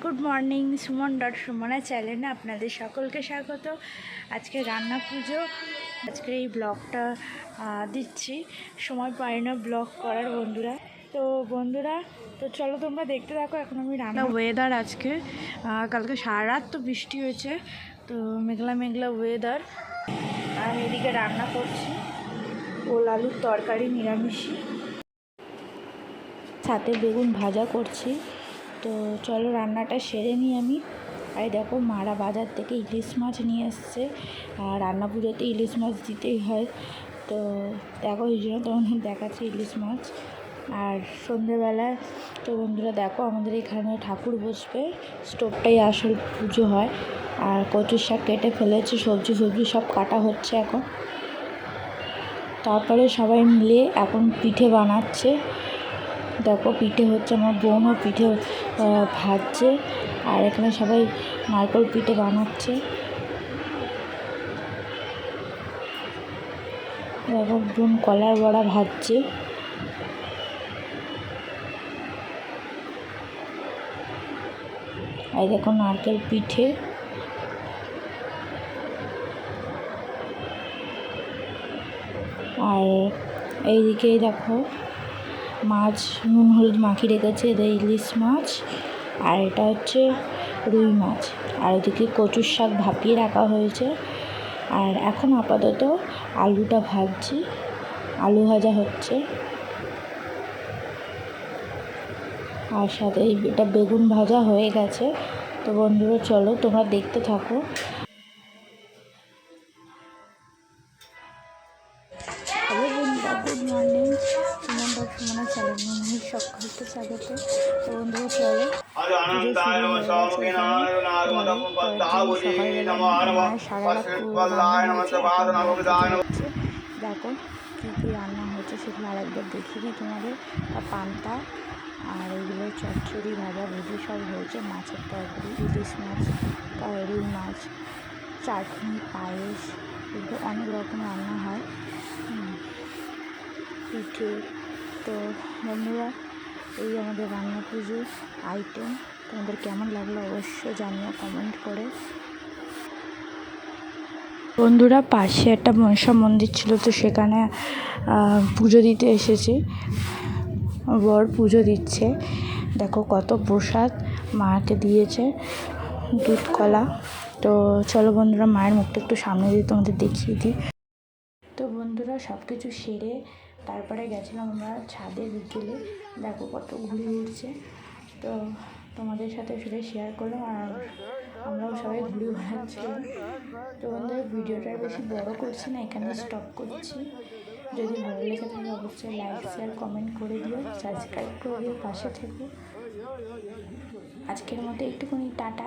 Good morning, Sumana চ্যানেলে আপনাদের সকলকে স্বাগত। আজকে রান্না পুজো, আজকের এই ব্লগটা দিচ্ছি। সময় পাই না ব্লগ করার বন্ধুরা। তো চলো তোমরা দেখতে থাকো। এখন আমি রান্না ওয়েদার আজকে কালকে সারা রাত তো বৃষ্টি হয়েছে, তো মেঘলা মেঘলা ওয়েদার। আর এদিকে রান্না করছি ওল আলুর তরকারি নিরামিষি, সাথে বেগুন ভাজা করছি। তো চলো রান্নাটা সেরে নিই আমি। আর দেখো মারা বাজার থেকে ইলিশ মাছ নিয়ে এসছে, আর রান্না পুজোতে ইলিশ মাছ দিতেই হয়। তো দেখো এই জন্য তোমাদের দেখাচ্ছি ইলিশ মাছ। আর সন্ধেবেলায় তো বন্ধুরা দেখো আমাদের এখানে ঠাকুর বসবে, স্টোভটাই আসল পুজো হয়। আর কচুর শাক কেটে ফেলেছে, সবজি সব কাটা হচ্ছে এখন। তারপরে সবাই মিলে এখন পিঠে বানাচ্ছে। দেখো পিঠে হচ্ছে, আমার বোনও পিঠে ভাজছে, আর এখানে সবাই নারকেল পিঠে বানাচ্ছে। দেখো বোন কলার বড়া ভাজছে। আর দেখো নারকেল পিঠে। আর এইদিকে দেখো মাছ নুন হলুদ মাখিয়ে রেখেছে, এটা ইলিশ মাছ, আর এটা হচ্ছে রুই মাছ। আর এদিকে কচুর শাক ভাপিয়ে রাখা হয়েছে। আর এখন আপাতত আলুটা ভাজছি, আলু ভাজা হচ্ছে। আর সাথে এটা বেগুন ভাজা হয়ে গেছে। তো বন্ধুরা চলো তোমরা দেখতে থাকো। হ্যালো বন্ধুরা, গুড মর্নিং, সুমনা চ্যানেলে সকলকে স্বাগত। তো বন্ধুরা চলো দেখো কী কী রান্না হচ্ছে সেগুলো আরেকবার দেখিয়ে দিই তোমাদের। পান্তা আর এগুলো চচ্চড়ি ভাজা ভুজি সব হয়েছে, মাছের তরকারি, ইলিশ মাছ, রুই মাছ, চাটনি, পায়েস, এগুলো অনেক রকম রান্না হয়, পিঠে। তো বন্ধুরা এই আমাদের রান্না পুজোর আইটেম। তোমাদের কেমন লাগলো অবশ্যই জানিও কমেন্ট করে। বন্ধুরা পাশে একটা মনসা মন্দির ছিল, তো সেখানে পুজো দিতে এসেছি। বর পুজো দিচ্ছে, দেখো কত প্রসাদ মাকে দিয়েছে, দুধ কলা। তো চলো বন্ধুরা মায়ের মুখটা একটু সামনে দিয়ে তোমাদের দেখিয়ে দিই। তো বন্ধুরা সব কিছু সেরে তারপরে গেছিলাম আমরা ছাদে বিকেলে। দেখো কত ঘুরে উঠছে, তো তোমাদের সাথে সেটা শেয়ার করলাম। আর আমরাও সবাই ঘুরে বেড়াচ্ছিলাম। তো বন্ধুরা ভিডিওটা বেশি বড় করছি না, এখানে স্টপ করছি। যদি ভালো লেগে থাকে অবশ্যই লাইক শেয়ার কমেন্ট করে দিও, সাবস্ক্রাইব করে দিও, পাশে থেকো। আজকের মতো একটুখানি টাটা।